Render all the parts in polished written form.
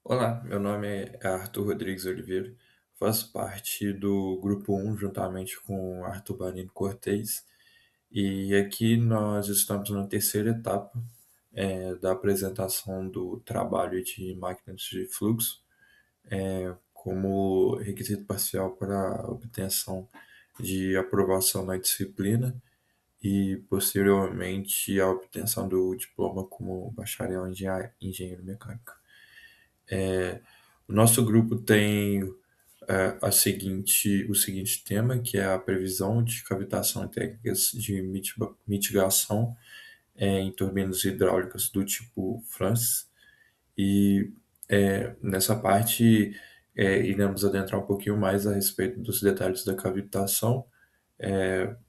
Olá, meu nome é Arthur Rodrigues Oliveira, faço parte do Grupo 1 juntamente com Arthur Barino Cortez, e aqui nós estamos na terceira etapa da apresentação do trabalho de máquinas de fluxo como requisito parcial para a obtenção de aprovação na disciplina e posteriormente a obtenção do diploma como bacharel em engenheiro mecânico. O nosso grupo tem o seguinte tema, que é a previsão de cavitação e técnicas de mitigação em turbinas hidráulicas do tipo Francis. E nessa parte iremos adentrar um pouquinho mais a respeito dos detalhes da cavitação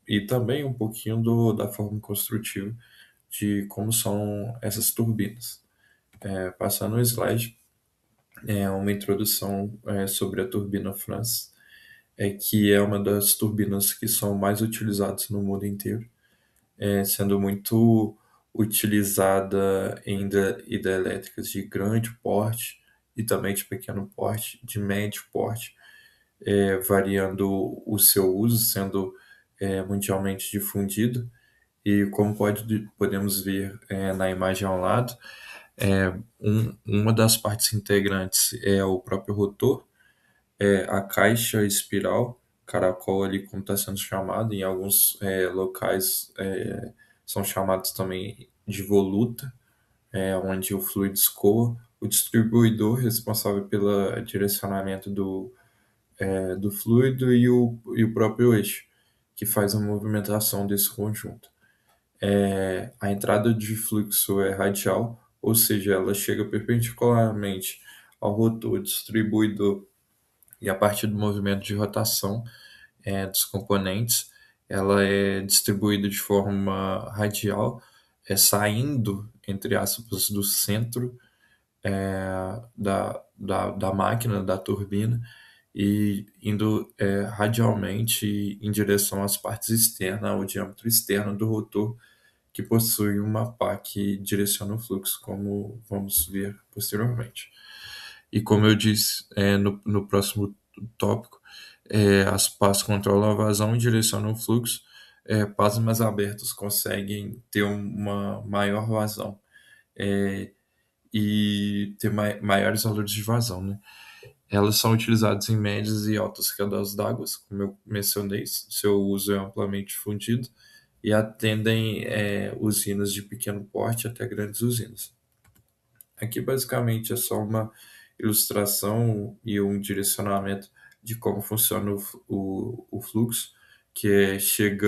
e também um pouquinho da forma construtiva de como são essas turbinas. Passando o slide, uma introdução sobre a turbina France, que é uma das turbinas que são mais utilizadas no mundo inteiro, sendo muito utilizada em hidrelétricas de grande porte e também de pequeno porte, de médio porte, variando o seu uso, sendo mundialmente difundido. E como podemos ver na imagem ao lado, uma das partes integrantes é o próprio rotor, a caixa espiral, caracol ali como está sendo chamado, em alguns locais são chamados também de voluta, onde o fluido escoa, o distribuidor responsável pelo direcionamento do fluido e o próprio eixo, que faz a movimentação desse conjunto. A entrada de fluxo é radial, ou seja, ela chega perpendicularmente ao rotor distribuidor e a partir do movimento de rotação dos componentes, ela é distribuída de forma radial, saindo, entre aspas, do centro da máquina, da turbina, e indo radialmente em direção às partes externas, ao diâmetro externo do rotor, que possui uma pá que direciona o fluxo, como vamos ver posteriormente. E como eu disse no próximo tópico, as pás controlam a vazão e direcionam o fluxo. Pás mais abertas conseguem ter uma maior vazão e ter maiores valores de vazão, né? Elas são utilizadas em médias e altas quedas d'água, como eu mencionei, seu uso é amplamente difundido e atendem usinas de pequeno porte até grandes usinas. Aqui basicamente é só uma ilustração e um direcionamento de como funciona o fluxo, que chega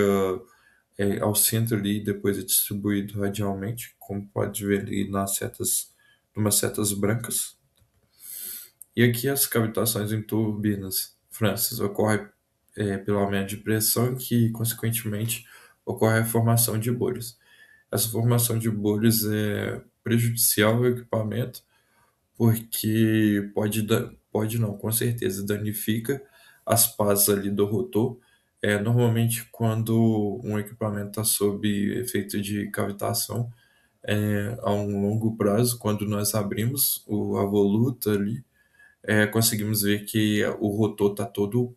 ao centro ali e depois é distribuído radialmente, como pode ver ali numas setas brancas. E aqui as cavitações em turbinas Francis ocorrem pelo aumento de pressão que, consequentemente, ocorre a formação de bolhas. Essa formação de bolhas é prejudicial ao equipamento porque pode não, com certeza danifica as pás ali do rotor. Normalmente, quando um equipamento está sob efeito de cavitação, a um longo prazo, quando nós abrimos a voluta ali, conseguimos ver que o rotor está todo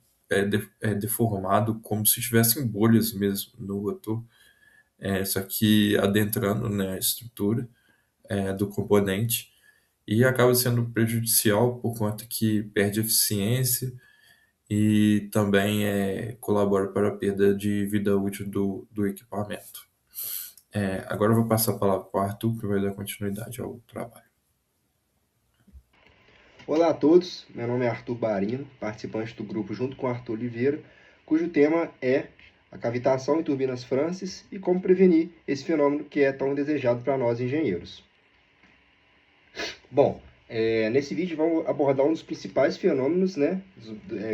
deformado, como se tivessem bolhas mesmo no rotor, só que adentrando, né, a estrutura do componente e acaba sendo prejudicial por conta que perde eficiência e também colabora para a perda de vida útil do equipamento. Agora eu vou passar a palavra para o Arthur, que vai dar continuidade ao trabalho. Olá a todos, meu nome é Arthur Barino, participante do grupo junto com Arthur Oliveira, cujo tema é a cavitação em turbinas Francis e como prevenir esse fenômeno que é tão desejado para nós engenheiros. Bom, nesse vídeo vamos abordar um dos principais fenômenos, né,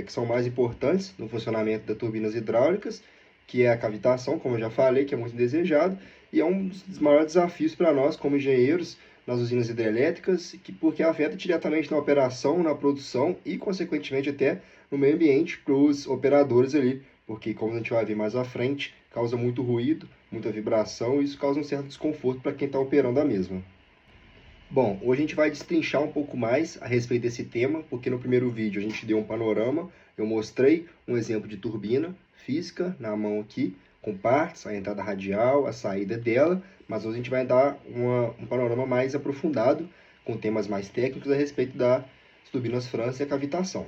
que são mais importantes no funcionamento das turbinas hidráulicas, que é a cavitação, como eu já falei, que é muito desejado, e é um dos maiores desafios para nós como engenheiros nas usinas hidrelétricas, porque afeta diretamente na operação, na produção e, consequentemente, até no meio ambiente para os operadores ali, porque, como a gente vai ver mais à frente, causa muito ruído, muita vibração, e isso causa um certo desconforto para quem está operando a mesma. Bom, hoje a gente vai destrinchar um pouco mais a respeito desse tema, porque no primeiro vídeo a gente deu um panorama, eu mostrei um exemplo de turbina física na mão aqui, com partes, a entrada radial, a saída dela, mas hoje a gente vai dar um panorama mais aprofundado, com temas mais técnicos a respeito das turbinas França e a cavitação.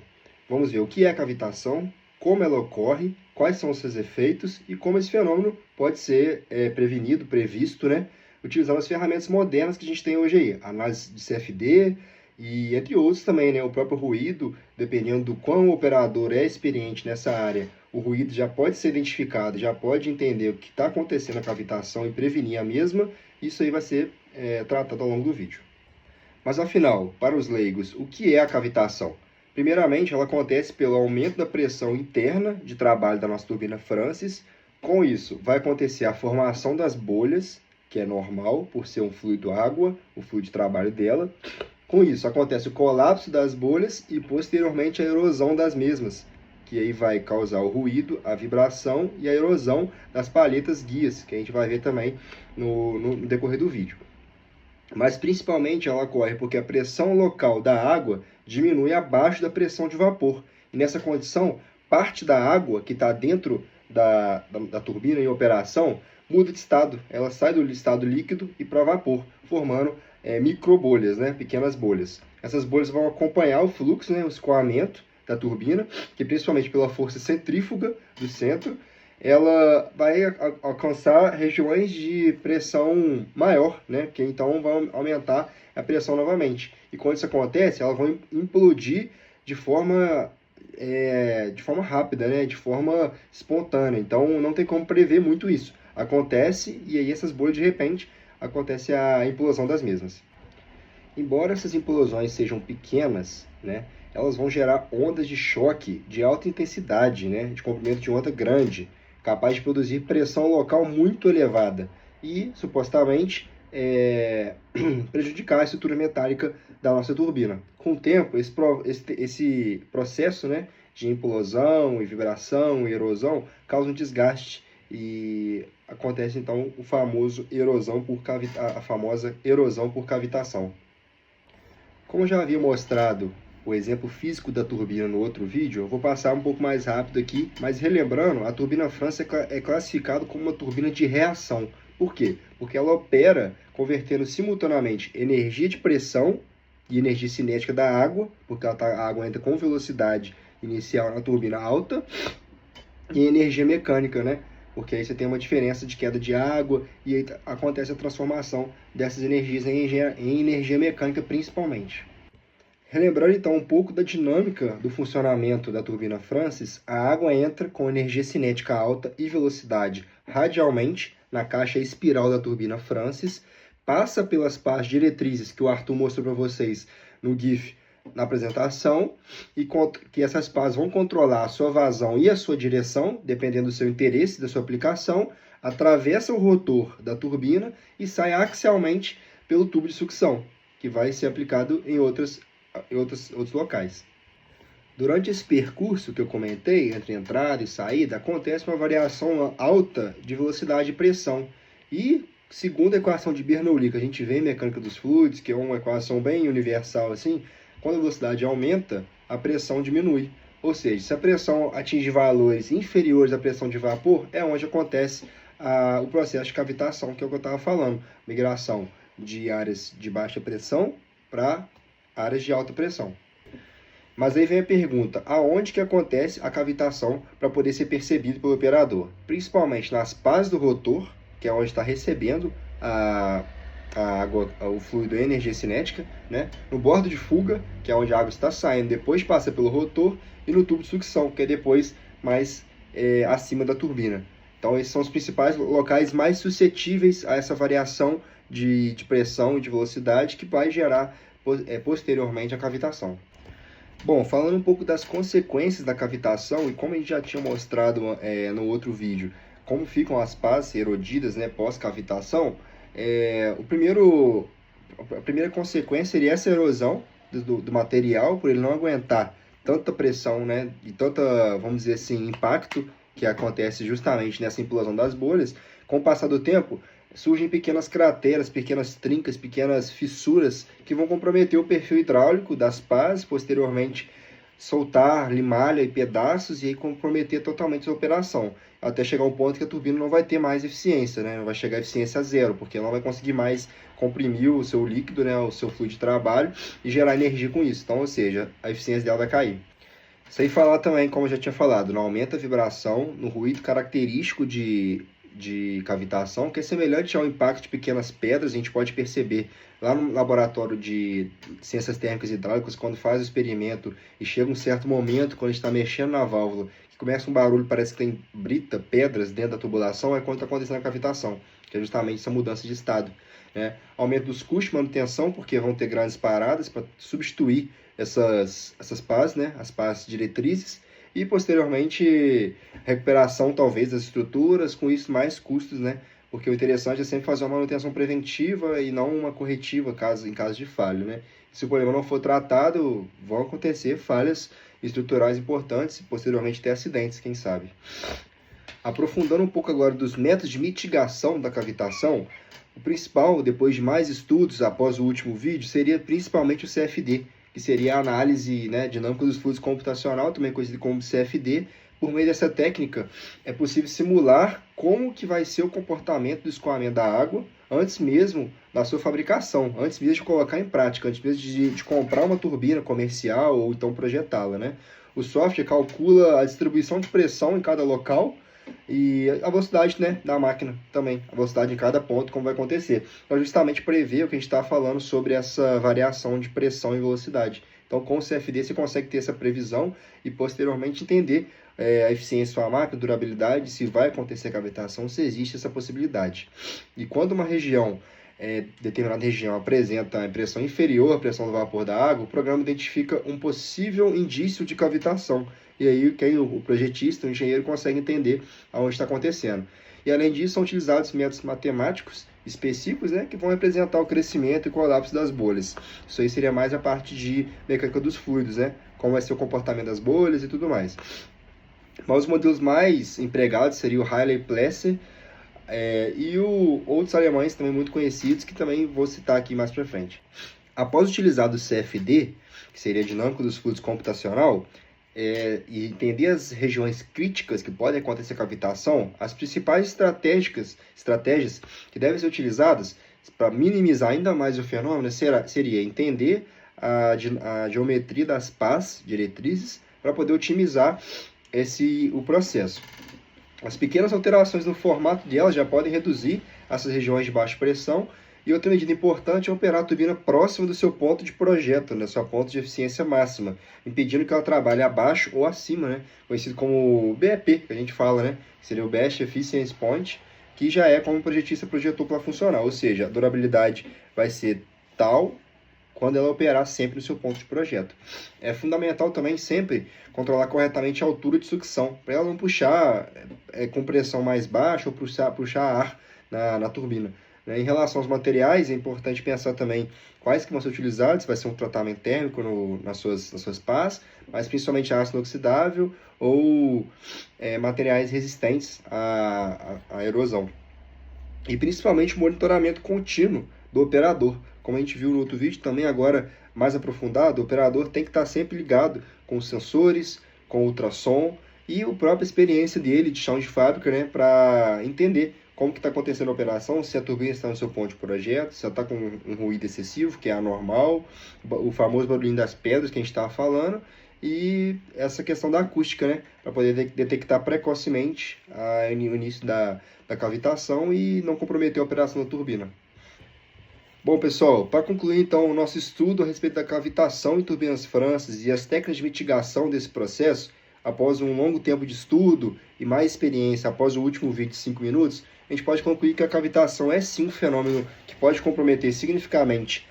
Vamos ver o que é a cavitação, como ela ocorre, quais são os seus efeitos e como esse fenômeno pode ser prevenido, previsto, né? Utilizando as ferramentas modernas que a gente tem hoje aí, análise de CFD e entre outros também, né? O próprio ruído, dependendo do quão o operador é experiente nessa área, o ruído já pode ser identificado, já pode entender o que está acontecendo na cavitação e prevenir a mesma. Isso aí vai ser tratado ao longo do vídeo. Mas afinal, para os leigos, o que é a cavitação? Primeiramente, ela acontece pelo aumento da pressão interna de trabalho da nossa turbina Francis. Com isso, vai acontecer a formação das bolhas, que é normal, por ser um fluido água, o fluido de trabalho dela. Com isso, acontece o colapso das bolhas e, posteriormente, a erosão das mesmas, que aí vai causar o ruído, a vibração e a erosão das palhetas guias, que a gente vai ver também no decorrer do vídeo. Mas, principalmente, ela ocorre porque a pressão local da água diminui abaixo da pressão de vapor. E, nessa condição, parte da água que está dentro da turbina em operação muda de estado. Ela sai do estado líquido e para vapor, formando microbolhas, né? Pequenas bolhas. Essas bolhas vão acompanhar o fluxo, né? O escoamento da turbina, que principalmente pela força centrífuga do centro, ela vai alcançar regiões de pressão maior, né? Que então vão aumentar a pressão novamente. E quando isso acontece, elas vão implodir de forma rápida, né? De forma espontânea. Então não tem como prever muito isso. Acontece e aí essas bolhas de repente acontece a implosão das mesmas. Embora essas implosões sejam pequenas, né? Elas vão gerar ondas de choque de alta intensidade, né? De comprimento de onda grande, capaz de produzir pressão local muito elevada e, supostamente, prejudicar a estrutura metálica da nossa turbina. Com o tempo, esse processo, né, de implosão e vibração e erosão causa um desgaste e acontece, então, a famosa erosão por cavitação. Como eu já havia mostrado o exemplo físico da turbina no outro vídeo, eu vou passar um pouco mais rápido aqui, mas relembrando, a turbina França é classificada como uma turbina de reação. Por quê? Porque ela opera convertendo simultaneamente energia de pressão e energia cinética da água, porque a água entra com velocidade inicial na turbina alta, e energia mecânica, né? Porque aí você tem uma diferença de queda de água e aí acontece a transformação dessas energias em energia mecânica principalmente. Relembrando então um pouco da dinâmica do funcionamento da turbina Francis, a água entra com energia cinética alta e velocidade radialmente na caixa espiral da turbina Francis, passa pelas pás diretrizes que o Arthur mostrou para vocês no GIF na apresentação, e que essas pás vão controlar a sua vazão e a sua direção, dependendo do seu interesse, da sua aplicação, atravessa o rotor da turbina e sai axialmente pelo tubo de sucção, que vai ser aplicado em outros locais. Durante esse percurso que eu comentei, entre entrada e saída, acontece uma variação alta de velocidade e pressão. E, segundo a equação de Bernoulli, que a gente vê em mecânica dos fluidos, que é uma equação bem universal assim, quando a velocidade aumenta, a pressão diminui. Ou seja, se a pressão atinge valores inferiores à pressão de vapor, é onde acontece o processo de cavitação, que é o que eu estava falando. Migração de áreas de baixa pressão para áreas de alta pressão. Mas aí vem a pergunta, aonde que acontece a cavitação para poder ser percebido pelo operador? Principalmente nas pás do rotor, que é onde está recebendo a água, o fluido e a energia cinética, né? No bordo de fuga, que é onde a água está saindo, depois passa pelo rotor, e no tubo de sucção, que é depois mais acima da turbina. Então esses são os principais locais mais suscetíveis a essa variação de pressão e de velocidade que vai gerar posteriormente a cavitação. Bom, falando um pouco das consequências da cavitação, e como a gente já tinha mostrado no outro vídeo, como ficam as pás erodidas, né, pós-cavitação, a primeira consequência seria essa erosão do material, por ele não aguentar tanta pressão, né, e tanta, vamos dizer assim, impacto que acontece justamente nessa implosão das bolhas. Com o passar do tempo, surgem pequenas crateras, pequenas trincas, pequenas fissuras que vão comprometer o perfil hidráulico das pás, posteriormente soltar limalha e pedaços e aí comprometer totalmente a operação, até chegar um ponto que a turbina não vai ter mais eficiência, né? Não vai chegar a eficiência a zero, porque ela não vai conseguir mais comprimir o seu líquido, né? O seu fluido de trabalho e gerar energia com isso. Então, ou seja, a eficiência dela vai cair. Sem falar também, como eu já tinha falado, não aumenta a vibração, no ruído característico de cavitação, que é semelhante ao impacto de pequenas pedras. A gente pode perceber lá no laboratório de ciências térmicas e hidráulicas, quando faz o experimento e chega um certo momento, quando a gente está mexendo na válvula, que começa um barulho, parece que tem brita, pedras dentro da tubulação, é quando está acontecendo a cavitação, que é justamente essa mudança de estado. Aumento dos custos de manutenção, porque vão ter grandes paradas para substituir essas pás, né? As pás diretrizes, e posteriormente recuperação talvez das estruturas, com isso mais custos, né? Porque o interessante é sempre fazer uma manutenção preventiva e não uma corretiva em caso de falha, né? Se o problema não for tratado, vão acontecer falhas estruturais importantes e posteriormente ter acidentes, quem sabe. Aprofundando um pouco agora dos métodos de mitigação da cavitação, o principal, depois de mais estudos após o último vídeo, seria principalmente o CFD, que seria a análise, né, dinâmica dos fluidos computacional, também conhecido como CFD. Por meio dessa técnica, é possível simular como que vai ser o comportamento do escoamento da água antes mesmo da sua fabricação, antes mesmo de colocar em prática, antes mesmo de comprar uma turbina comercial ou então projetá-la, né? O software calcula a distribuição de pressão em cada local e a velocidade, né, da máquina também, a velocidade em cada ponto, como vai acontecer. Então, justamente prever o que a gente está falando sobre essa variação de pressão e velocidade. Então, com o CFD, você consegue ter essa previsão e, posteriormente, entender a eficiência da sua máquina, durabilidade, se vai acontecer a cavitação, se existe essa possibilidade. E quando uma determinada região apresenta a pressão inferior à pressão do vapor da água, o programa identifica um possível indício de cavitação. E aí o projetista, o engenheiro, consegue entender aonde está acontecendo. E além disso, são utilizados métodos matemáticos específicos, né, que vão representar o crescimento e colapso das bolhas. Isso aí seria mais a parte de mecânica dos fluidos, né, como vai ser o comportamento das bolhas e tudo mais. Mas os modelos mais empregados seriam o Hailey-Plesser e outros alemães também muito conhecidos, que também vou citar aqui mais para frente. Após utilizar o CFD, que seria a dinâmica dos fluidos computacional, e entender as regiões críticas que podem acontecer cavitação, as principais estratégias que devem ser utilizadas para minimizar ainda mais o fenômeno seria entender a geometria das pás diretrizes para poder otimizar o processo. As pequenas alterações no formato delas já podem reduzir essas regiões de baixa pressão. E outra medida importante é operar a turbina próxima do seu ponto de projeto, né, seu ponto de eficiência máxima, impedindo que ela trabalhe abaixo ou acima, né, conhecido como BEP, que a gente fala, né, que seria o Best Efficiency Point, que já é como o projetista projetou para funcionar, ou seja, a durabilidade vai ser tal quando ela operar sempre no seu ponto de projeto. É fundamental também sempre controlar corretamente a altura de sucção, para ela não puxar com pressão mais baixa ou puxar ar na turbina. Em relação aos materiais, é importante pensar também quais que vão ser utilizados, se vai ser um tratamento térmico nas suas pás, mas principalmente ácido inoxidável ou materiais resistentes à erosão. E principalmente o monitoramento contínuo do operador. Como a gente viu no outro vídeo, também agora mais aprofundado, o operador tem que estar sempre ligado com os sensores, com o ultrassom e a própria experiência dele de chão de fábrica, né, para entender como que está acontecendo a operação, se a turbina está no seu ponto de projeto, se ela está com um ruído excessivo, que é anormal, o famoso barulhinho das pedras que a gente estava falando, e essa questão da acústica, né, para poder detectar precocemente o início da cavitação e não comprometer a operação da turbina. Bom, pessoal, para concluir então o nosso estudo a respeito da cavitação em turbinas Francis e as técnicas de mitigação desse processo, após um longo tempo de estudo e mais experiência após o último vídeo de 5 minutos, a gente pode concluir que a cavitação é sim um fenômeno que pode comprometer significativamente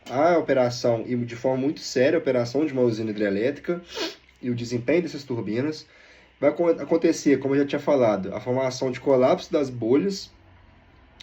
a operação e de forma muito séria a operação de uma usina hidrelétrica e o desempenho dessas turbinas. Vai acontecer, como eu já tinha falado, a formação de colapso das bolhas,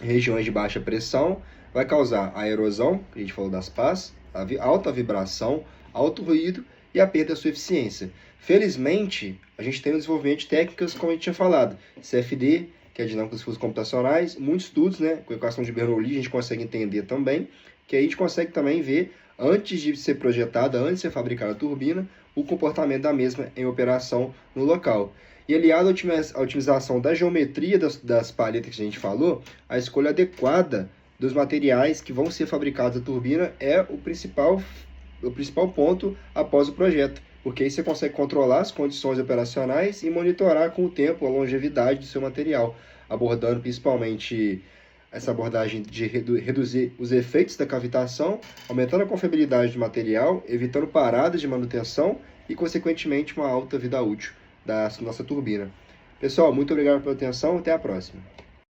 regiões de baixa pressão, vai causar a erosão, que a gente falou das pás, a alta vibração, alto ruído e a perda da sua eficiência. Felizmente, a gente tem o desenvolvimento de técnicas, como a gente tinha falado, CFD, que é a dinâmica dos fluxos computacionais, muitos estudos, né, com a equação de Bernoulli a gente consegue entender também, que aí a gente consegue também ver, antes de ser projetada, antes de ser fabricada a turbina, o comportamento da mesma em operação no local. E aliado à otimização da geometria das palhetas que a gente falou, a escolha adequada dos materiais que vão ser fabricados na turbina é o principal ponto após o projeto, porque aí você consegue controlar as condições operacionais e monitorar com o tempo a longevidade do seu material, abordando principalmente essa abordagem de reduzir os efeitos da cavitação, aumentando a confiabilidade do material, evitando paradas de manutenção e, consequentemente, uma alta vida útil da nossa turbina. Pessoal, muito obrigado pela atenção, até a próxima.